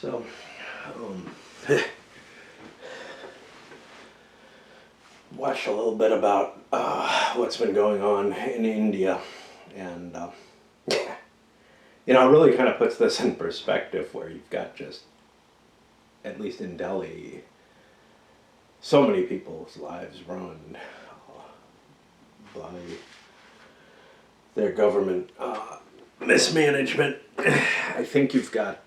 So, um, watched a little bit about what's been going on in India, and it really kind of puts this in perspective where you've got just, at least in Delhi, so many people's lives ruined by their government mismanagement. I think you've got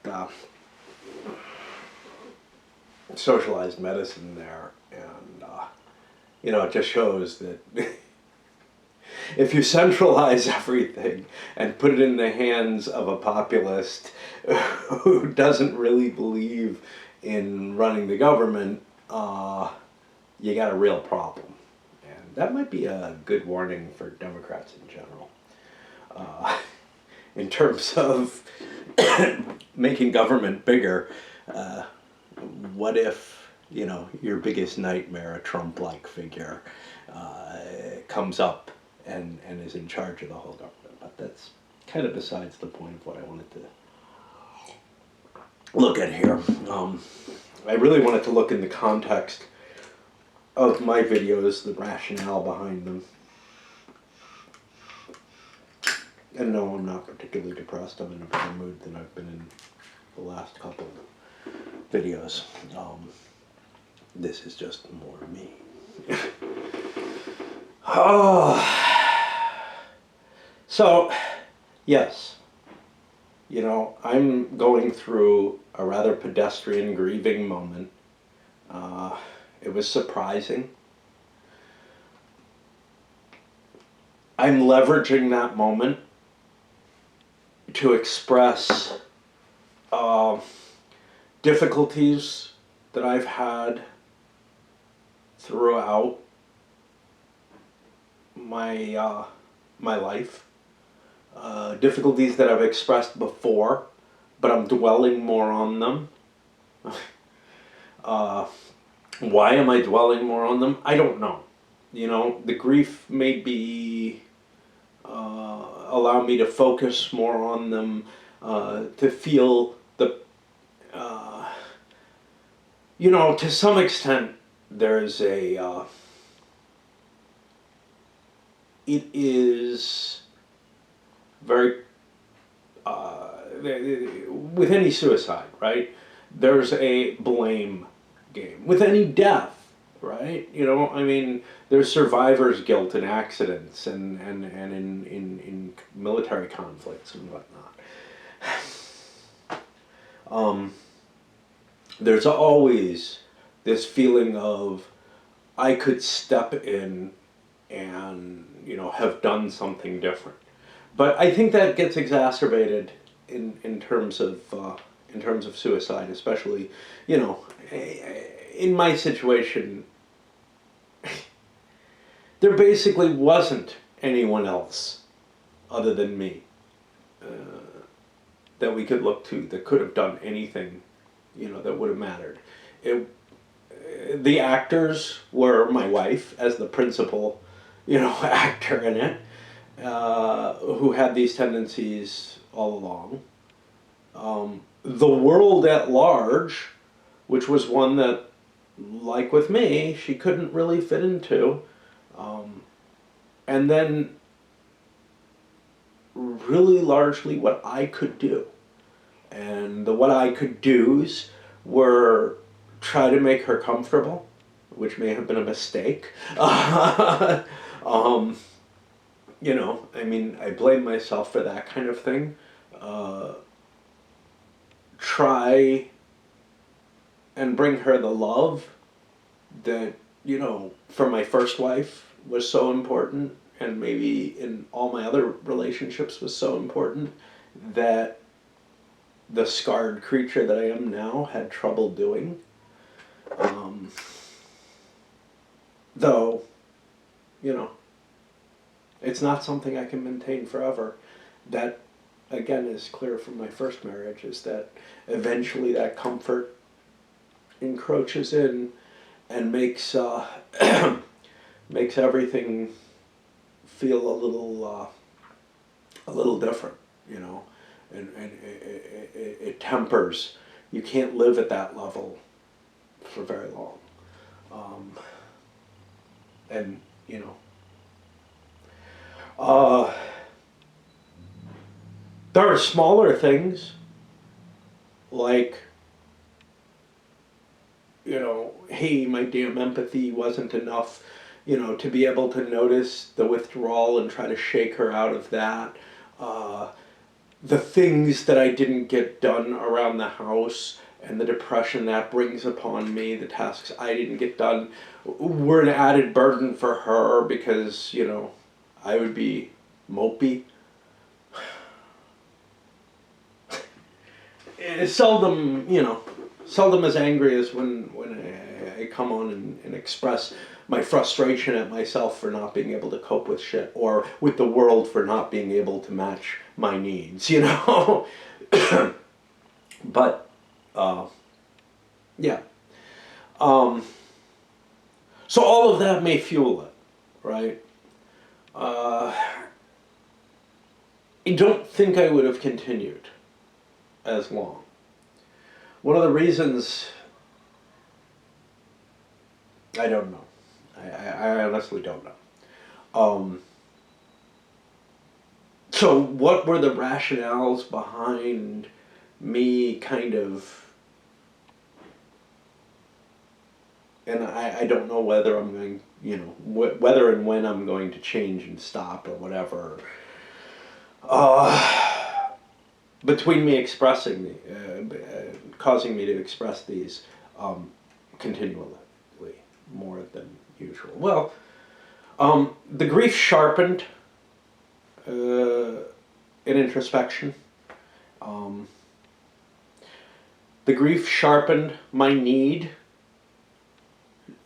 socialized medicine there, and it just shows that if you centralize everything and put it in the hands of a populist who doesn't really believe in running the government, you got a real problem. And that might be a good warning for Democrats in general. In terms of making government bigger, what if, your biggest nightmare, a Trump-like figure, comes up and is in charge of the whole government? But that's kind of besides the point of what I wanted to look at here. I really wanted to look in the context of my videos, the rationale behind them. And no, I'm not particularly depressed. I'm in a better mood than I've been in the last couple of videos. This is just more me. So, yes, I'm going through a rather pedestrian grieving moment. It was surprising. I'm leveraging that moment to express difficulties that I've had throughout my life, difficulties that I've expressed before, but I'm dwelling more on them. Why am I dwelling more on them? I don't know. The grief may be allow me to focus more on them, to feel the, to some extent, there's it is very, with any suicide, right, there's a blame game. With any death, right? There's survivor's guilt in accidents and in military conflicts and whatnot. There's always this feeling of I could step in and have done something different. But I think that gets exacerbated in terms of suicide, especially in my situation. There basically wasn't anyone else other than me that we could look to that could have done anything, that would have mattered. The actors were my wife as the principal, actor in it, who had these tendencies all along. The world at large, which was one that, like with me, she couldn't really fit into. And then really largely what I could do. And what I could do's were try to make her comfortable, which may have been a mistake. I blame myself for that kind of thing. Try and bring her the love that, for my first wife was so important, and maybe in all my other relationships was so important, that the scarred creature that I am now had trouble doing. Though, it's not something I can maintain forever. That, again, is clear from my first marriage, is that eventually that comfort encroaches in and makes makes everything feel a little different, and it tempers you can't live at that level for very long. And, you know, there are smaller things like, you know, hey, my damn empathy wasn't enough, you know, to be able to notice the withdrawal and try to shake her out of that. The things that I didn't get done around the house and the depression that brings upon me, the tasks I didn't get done, were an added burden for her because, you know, I would be mopey. It's seldom, you know, seldom as angry as when I come on and express my frustration at myself for not being able to cope with shit, or with the world for not being able to match my needs, you know? But, yeah. So all of that may fuel it, right? I don't think I would have continued as long. One of the reasons, I don't know. I honestly don't know. So what were the rationales behind me kind of, and I don't know whether I'm going, you know, whether and when I'm going to change and stop or whatever. Between me expressing causing me to express these continually, more than usual. Well, the grief sharpened in introspection. The grief sharpened my need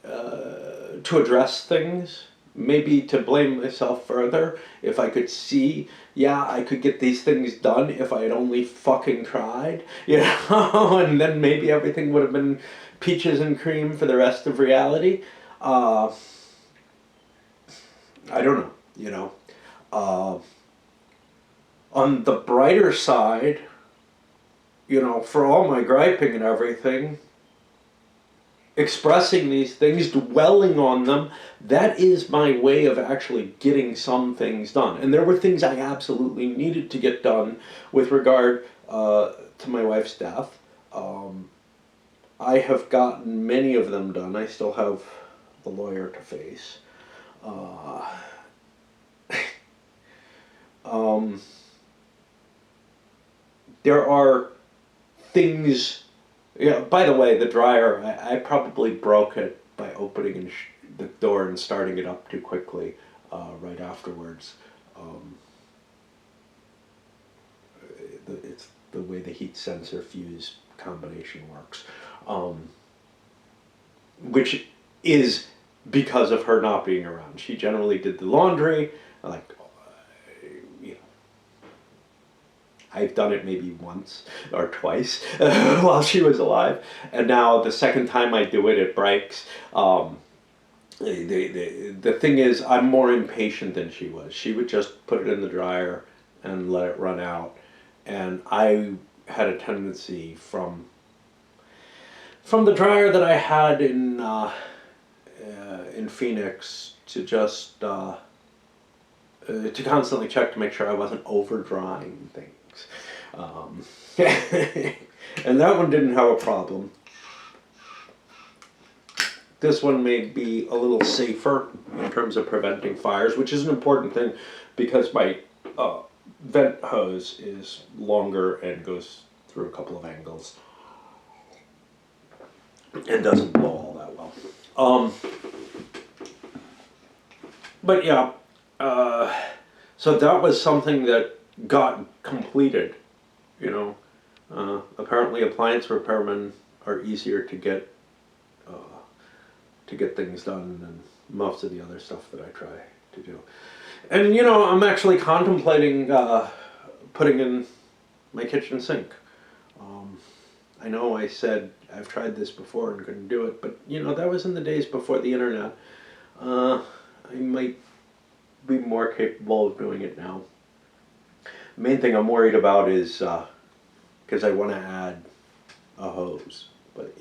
to address things, maybe to blame myself further. If I could see, yeah, I could get these things done if I had only fucking tried, you know, and then maybe everything would have been peaches and cream for the rest of reality. I don't know, you know. On the brighter side, you know, for all my griping and everything, expressing these things, dwelling on them, that is my way of actually getting some things done. And there were things I absolutely needed to get done with regard to my wife's death. I have gotten many of them done. I still have the lawyer to face. There are things. Yeah. By the way, the dryer, I probably broke it by opening the door and starting it up too quickly right afterwards. It's the way the heat sensor fuse combination works, which is because of her not being around. She generally did the laundry, like, you know, I've done it maybe once or twice while she was alive, and now the second time I do it, it breaks. The thing is, I'm more impatient than she was. She would just put it in the dryer and let it run out, and I had a tendency from the dryer that I had in Phoenix to just to constantly check to make sure I wasn't over drying things. And that one didn't have a problem. This one may be a little safer in terms of preventing fires, which is an important thing because my vent hose is longer and goes through a couple of angles and doesn't blow all that well. But yeah, so that was something that got completed, you know. Apparently appliance repairmen are easier to get things done than most of the other stuff that I try to do. And you know, I'm actually contemplating putting in my kitchen sink. I know I said I've tried this before and couldn't do it, but you know, that was in the days before the internet. I might be more capable of doing it now. The main thing I'm worried about is because I want to add a hose, but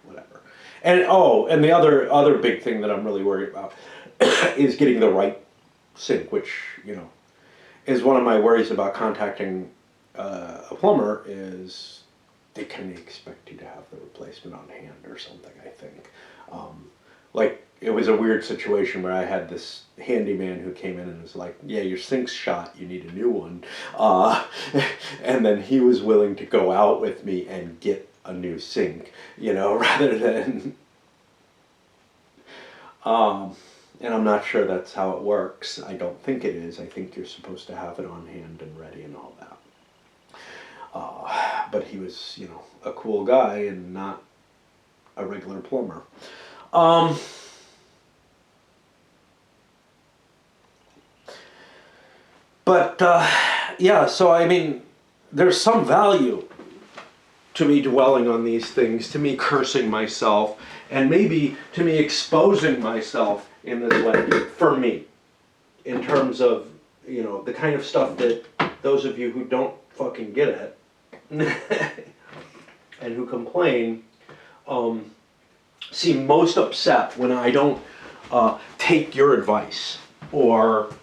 whatever. And the other big thing that I'm really worried about is getting the right sink, which is one of my worries about contacting a plumber. Is they kind of expect you to have the replacement on hand or something. I think, like it was a weird situation where I had this handyman who came in and was like, "Yeah, your sink's shot. You need a new one," and then he was willing to go out with me and get a new sink, rather than. And I'm not sure that's how it works. I don't think it is. I think you're supposed to have it on hand and ready and all that. But he was, a cool guy and not a regular plumber. Yeah, so I mean, there's some value to me dwelling on these things, to me cursing myself, and maybe to me exposing myself in this way, for me, in terms of, the kind of stuff that those of you who don't fucking get it, and who complain, seem most upset when I don't take your advice, or,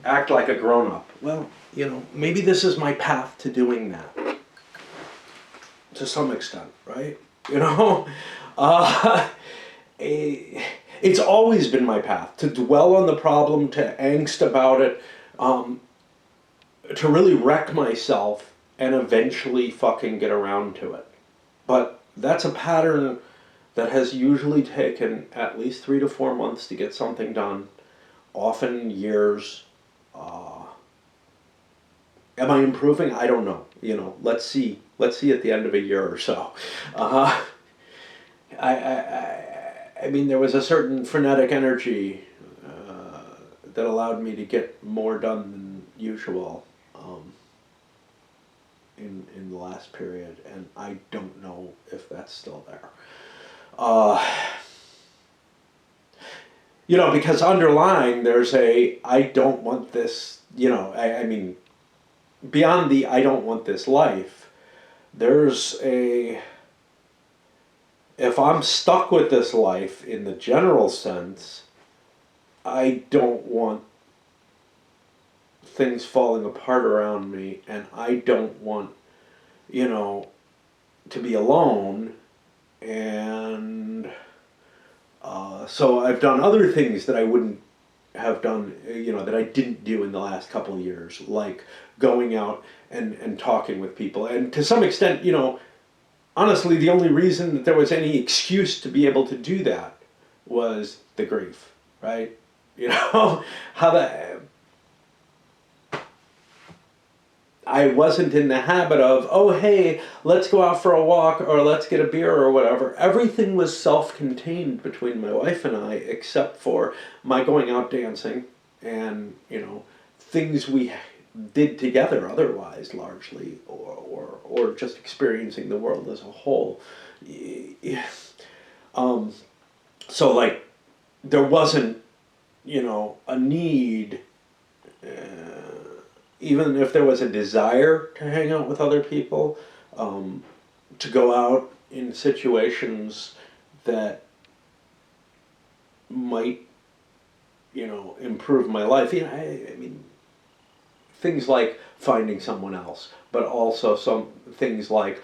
act like a grown-up. Well, maybe this is my path to doing that. To some extent, right? It's always been my path to dwell on the problem, to angst about it, to really wreck myself and eventually fucking get around to it. But that's a pattern that has usually taken at least 3 to 4 months to get something done, often years. Am I improving? I don't know. Let's see. Let's see at the end of a year or so. I mean, there was a certain frenetic energy that allowed me to get more done than usual in the last period, and I don't know if that's still there. Because underlying there's I don't want this, I mean, beyond the I don't want this life, there's if I'm stuck with this life in the general sense, I don't want things falling apart around me, and I don't want, to be alone, and so I've done other things that I wouldn't have done, that I didn't do in the last couple of years, like going out and talking with people. And to some extent, honestly, the only reason that there was any excuse to be able to do that was the grief, right? I wasn't in the habit of, oh, hey, let's go out for a walk or let's get a beer or whatever. Everything was self-contained between my wife and I, except for my going out dancing and, things we did together otherwise, largely, or just experiencing the world as a whole. So, like, there wasn't, a need, even if there was a desire to hang out with other people, to go out in situations that might, improve my life. I mean, things like finding someone else, but also some things like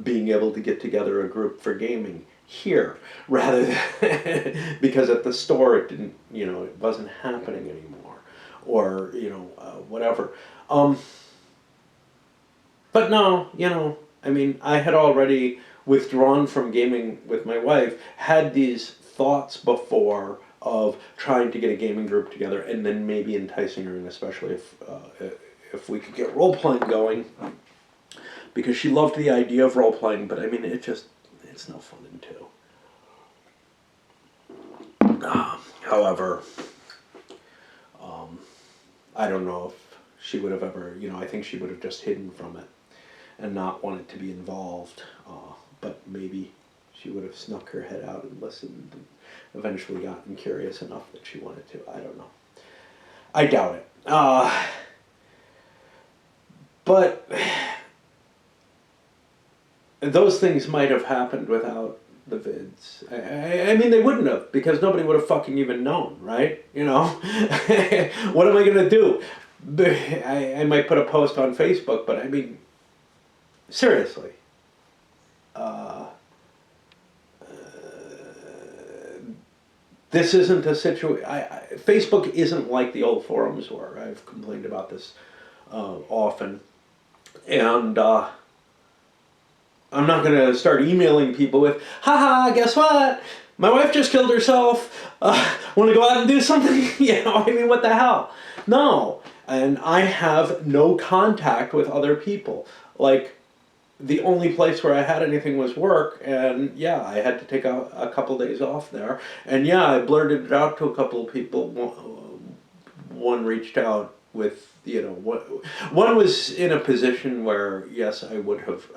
being able to get together a group for gaming here, rather than because at the store it didn't, it wasn't happening anymore, or whatever. But no, I mean, I had already withdrawn from gaming with my wife, had these thoughts before of trying to get a gaming group together, and then maybe enticing her in, especially if we could get role playing going, because she loved the idea of role playing. But I mean, it's no fun in two. However, I don't know if she would have ever, I think she would have just hidden from it and not wanted to be involved. But maybe she would have snuck her head out and listened and eventually gotten curious enough that she wanted to. I don't know. I doubt it. But those things might have happened without the vids. I mean, they wouldn't have, because nobody would have fucking even known, right? You know? What am I going to do? I might put a post on Facebook, but I mean, seriously. This isn't a situation. Facebook isn't like the old forums were. I've complained about this often. And I'm not going to start emailing people with, haha, guess what? My wife just killed herself. Want to go out and do something? You know, I mean, what the hell? No. And I have no contact with other people. Like, the only place where I had anything was work, and yeah, I had to take a couple days off there. And yeah, I blurted it out to a couple of people. One reached out with, you know, one was in a position where, yes, I would have,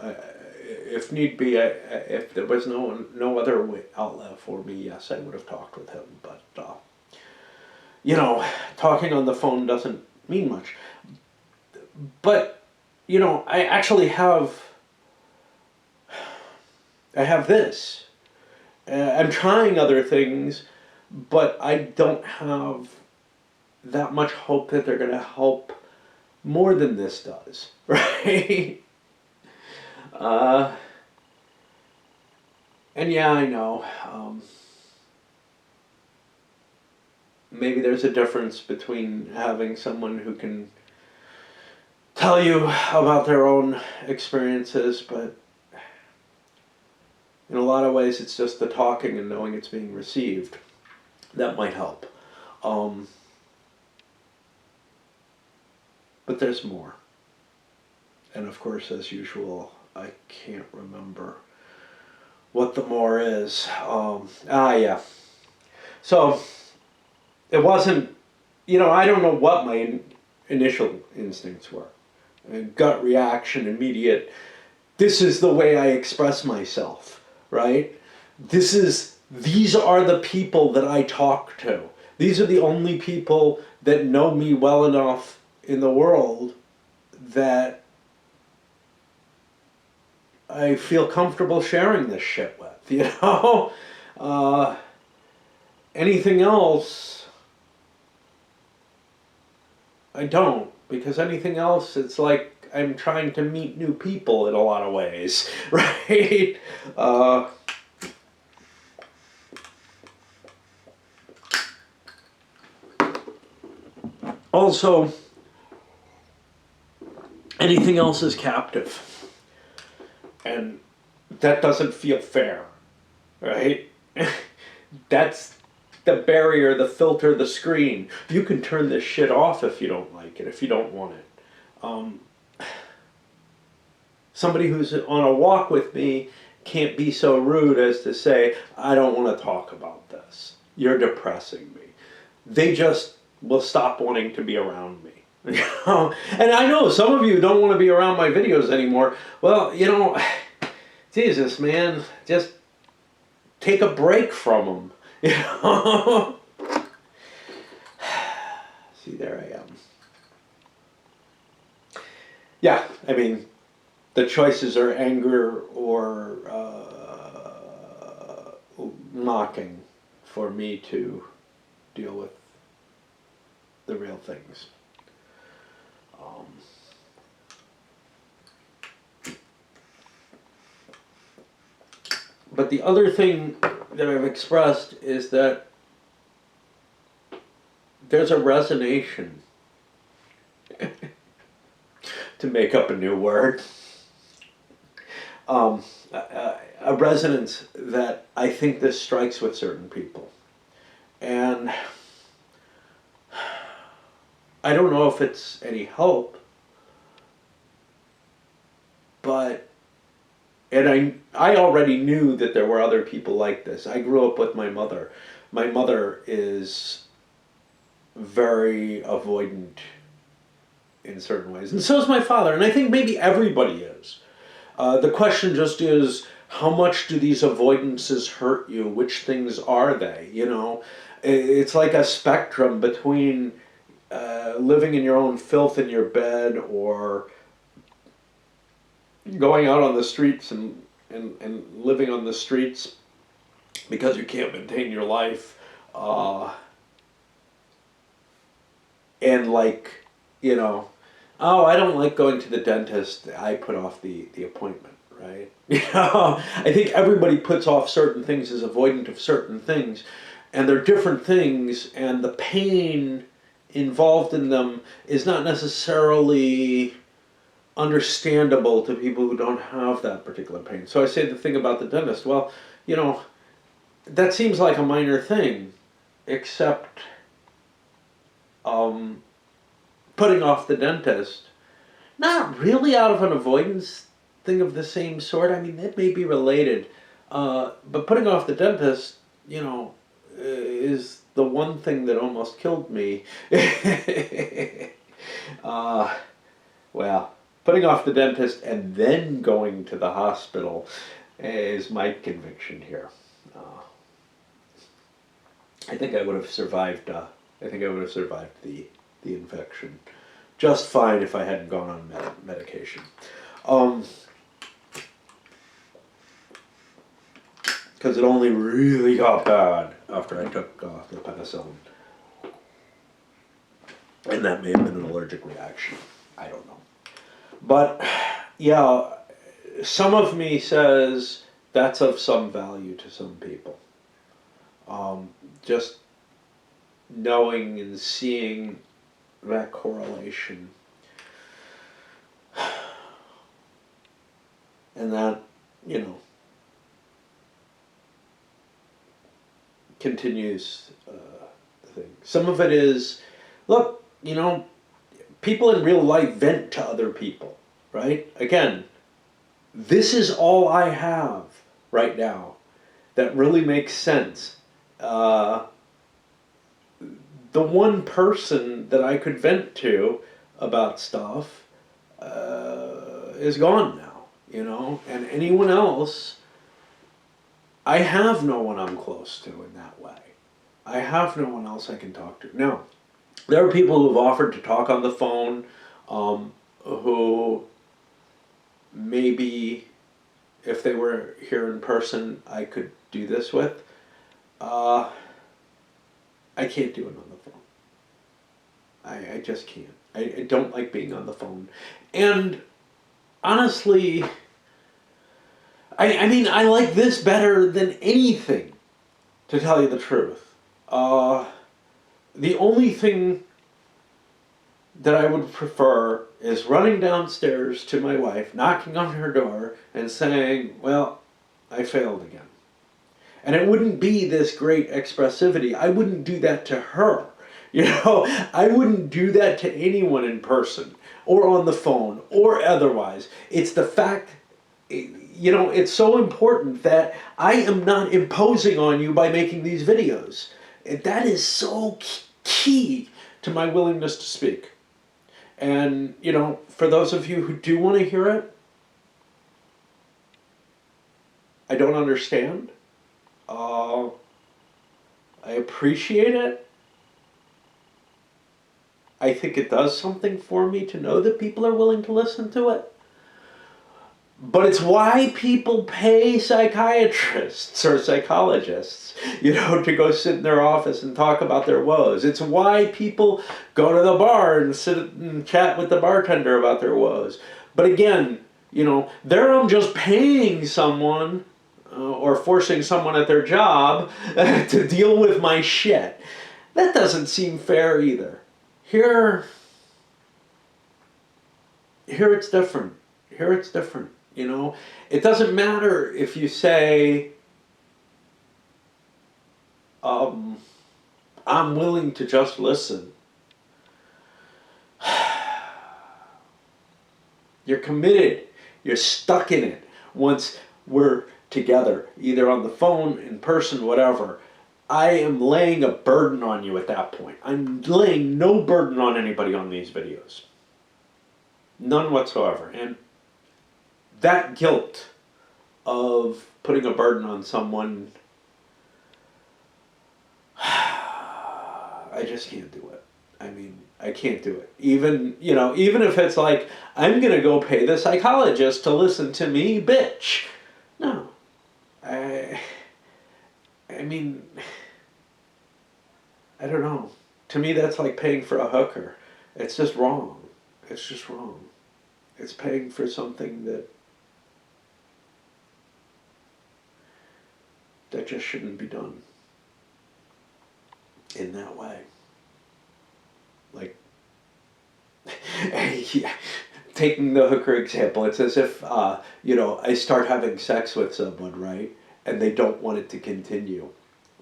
if need be, if there was no other outlet for me, yes, I would have talked with him. But, you know, talking on the phone doesn't mean much. But, you know, I actually have this. I'm trying other things, but I don't have that much hope that they're going to help more than this does, right? And yeah, I know. Maybe there's a difference between having someone who can tell you about their own experiences, but in a lot of ways, it's just the talking and knowing it's being received that might help. But there's more. And of course, as usual, I can't remember what the more is. Yeah. So, it wasn't, you know, I don't know what my initial instincts were. Gut reaction, immediate, this is the way I express myself. Right? These are the people that I talk to. These are the only people that know me well enough in the world that I feel comfortable sharing this shit with, you know? Anything else, I don't, because anything else, it's like I'm trying to meet new people in a lot of ways, right? Also, anything else is captive. And that doesn't feel fair, right? That's the barrier, the filter, the screen. You can turn this shit off if you don't like it, if you don't want it. Somebody who's on a walk with me can't be so rude as to say, I don't want to talk about this. You're depressing me. They just will stop wanting to be around me. And I know some of you don't want to be around my videos anymore. Well, you know, Jesus, man, just take a break from them. You know? See, there I am. Yeah, I mean, the choices are anger or mocking for me to deal with the real things. But the other thing that I've expressed is that there's a resonation, to make up a new word, a resonance that I think this strikes with certain people. And I don't know if it's any help, but, and I already knew that there were other people like this. I grew up with my mother. My mother is very avoidant in certain ways, and so is my father, and I think maybe everybody is. The question just is, how much do these avoidances hurt you? Which things are they? You know, it's like a spectrum between living in your own filth in your bed or going out on the streets and and living on the streets because you can't maintain your life, and like, you know, oh, I don't like going to the dentist, I put off the appointment, right? You know, I think everybody puts off certain things, is avoidant of certain things, and they're different things, and the pain involved in them is not necessarily understandable to people who don't have that particular pain. So I say the thing about the dentist, well, you know, that seems like a minor thing, except putting off the dentist, not really out of an avoidance thing of the same sort. I mean, it may be related, but putting off the dentist, you know, is the one thing that almost killed me. Well, putting off the dentist and then going to the hospital is my conviction here. I think I would have survived. I think I would have survived the infection just fine if I hadn't gone on medication. Because it only really got bad after I took the penicillin. And that may have been an allergic reaction. I don't know. But, yeah, some of me says that's of some value to some people. Just knowing and seeing that correlation. And that, you know, continues the thing. Some of it is, look, you know, people in real life vent to other people, right? Again, this is all I have right now that really makes sense. The one person that I could vent to about stuff is gone now, you know, and anyone else, I have no one I'm close to in that way. I have no one else I can talk to. Now, there are people who have offered to talk on the phone, who maybe if they were here in person, I could do this with. I can't do it on the phone. I just can't. I don't like being on the phone. And honestly, I mean, I like this better than anything, to tell you the truth. The only thing that I would prefer is running downstairs to my wife, knocking on her door, and saying, well, I failed again. And it wouldn't be this great expressivity. I wouldn't do that to her. You know, I wouldn't do that to anyone in person or on the phone or otherwise. It's the fact, you know, it's so important that I am not imposing on you by making these videos. That is so key to my willingness to speak. And, you know, for those of you who do want to hear it, I don't understand. I appreciate it. I think it does something for me to know that people are willing to listen to it. But it's why people pay psychiatrists or psychologists, you know, to go sit in their office and talk about their woes. It's why people go to the bar and sit and chat with the bartender about their woes. But again, you know, there I'm just paying someone or forcing someone at their job to deal with my shit. That doesn't seem fair either. Here it's different. Here it's different. You know, it doesn't matter if you say, I'm willing to just listen. You're committed. You're stuck in it. Once we're together, either on the phone, in person, whatever, I am laying a burden on you at that point. I'm laying no burden on anybody on these videos. None whatsoever. And that guilt of putting a burden on someone, I just can't do it. I mean, I can't do it. Even, you know, even if it's like, I'm going to go pay the psychologist to listen to me, bitch. No, mean, I don't know. To me, that's like paying for a hooker. It's just wrong. It's just wrong. It's paying for something that just shouldn't be done in that way. Like, yeah, taking the hooker example, it's as if, I start having sex with someone, right? And they don't want it to continue.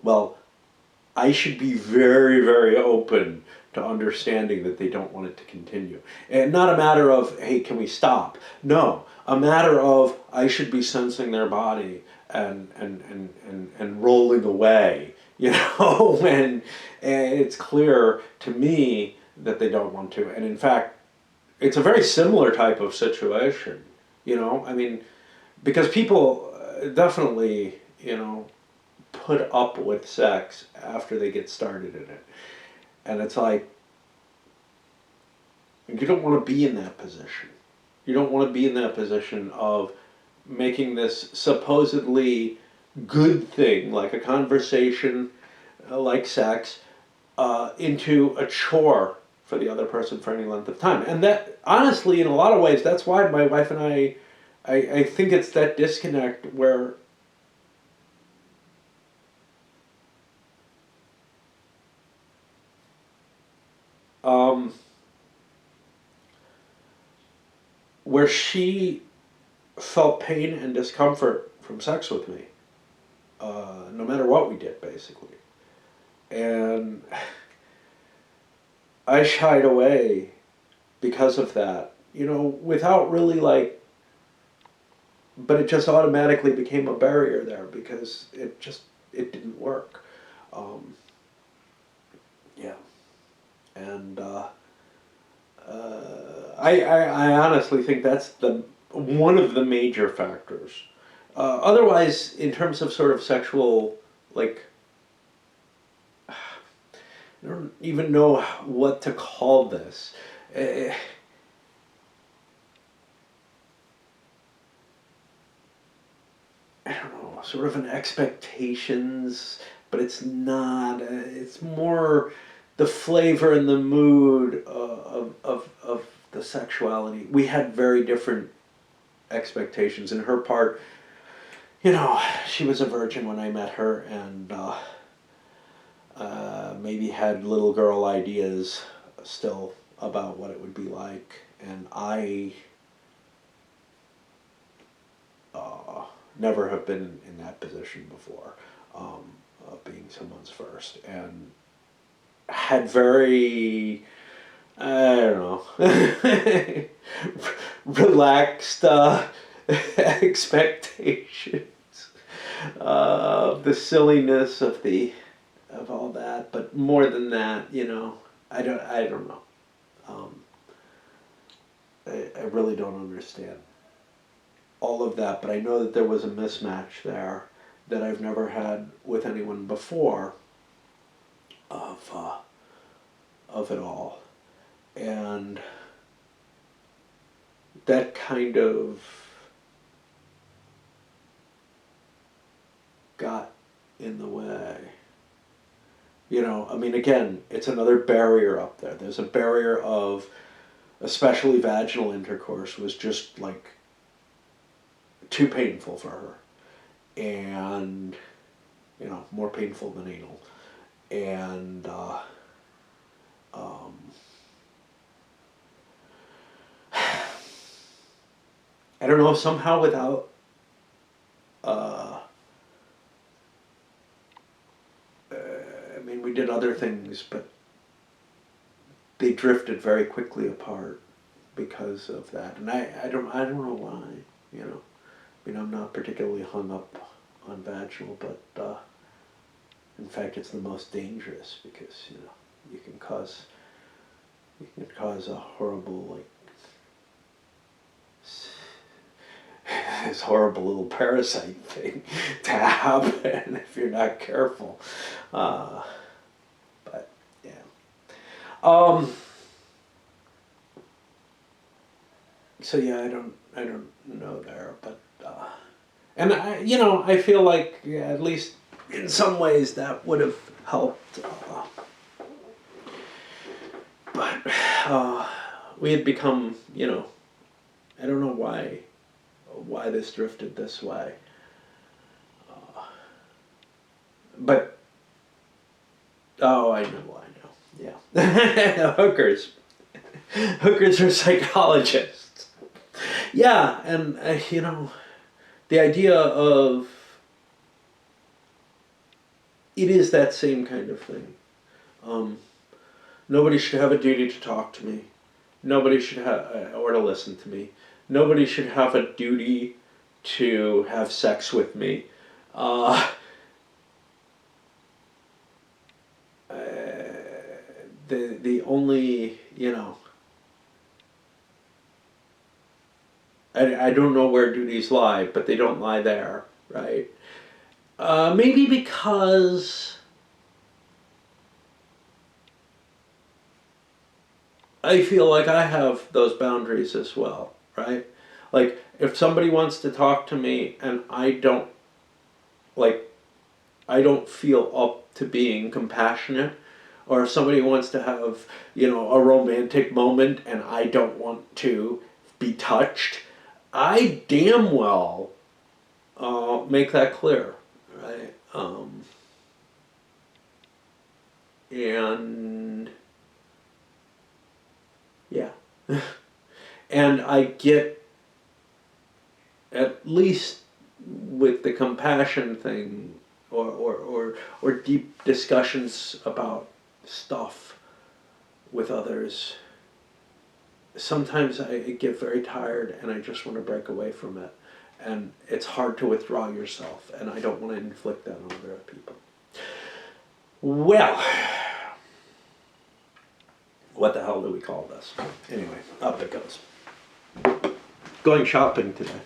Well, I should be very, very open to understanding that they don't want it to continue. And not a matter of, hey, can we stop? No, a matter of I should be sensing their body and rolling away, when it's clear to me that they don't want to. And in fact, it's a very similar type of situation, I mean, because people definitely, put up with sex after they get started in it. And it's like, you don't want to be in that position. You don't want to be in that position of making this supposedly good thing, like a conversation, like sex, into a chore for the other person for any length of time. And that, honestly, in a lot of ways, that's why my wife and I think it's that disconnect where where she felt pain and discomfort from sex with me, no matter what we did, basically. And I shied away because of that, without really but it just automatically became a barrier there because it didn't work. Yeah. And I honestly think that's one of the major factors. Otherwise, in terms of sort of sexual, like, I don't even know what to call this. I don't know, sort of an expectations, but it's not. It's more the flavor and the mood of the sexuality. We had very different expectations. In her part, she was a virgin when I met her, and maybe had little girl ideas still about what it would be like. And I never have been in that position before, of being someone's first. And had very, I don't know, relaxed expectations of the silliness of all that. But more than that, I don't know. I really don't understand all of that, but I know that there was a mismatch there that I've never had with anyone before of it all. And that kind of got in the way. I mean, again, it's another barrier up there. There's a barrier of, especially vaginal intercourse, was just like too painful for her. And, more painful than anal. And, I don't know, somehow without, I mean, we did other things, but they drifted very quickly apart because of that. And I don't know why, I mean, I'm not particularly hung up on vaginal, but in fact, it's the most dangerous because, you can cause a horrible, this horrible little parasite thing to happen if you're not careful. But yeah. So yeah, I don't know there, but and I feel like, yeah, at least in some ways that would have helped. But we had become, you know, I don't know why this drifted this way. But, I know. Yeah. Hookers. Hookers are psychologists. Yeah, and, you know, the idea of, it is that same kind of thing. Nobody should have a duty to talk to me. Nobody should have, or to listen to me. Nobody should have a duty to have sex with me. The only, you know, I don't know where duties lie, but they don't lie there, right? Maybe because I feel like I have those boundaries as well, right? Like, if somebody wants to talk to me and I don't feel up to being compassionate, or if somebody wants to have, you know, a romantic moment and I don't want to be touched, I damn well make that clear, right? And yeah. And I get, at least with the compassion thing, or deep discussions about stuff with others, sometimes I get very tired and I just want to break away from it. And it's hard to withdraw yourself, and I don't want to inflict that on other people. Well, what the hell do we call this? Anyway, up it goes. Going shopping today.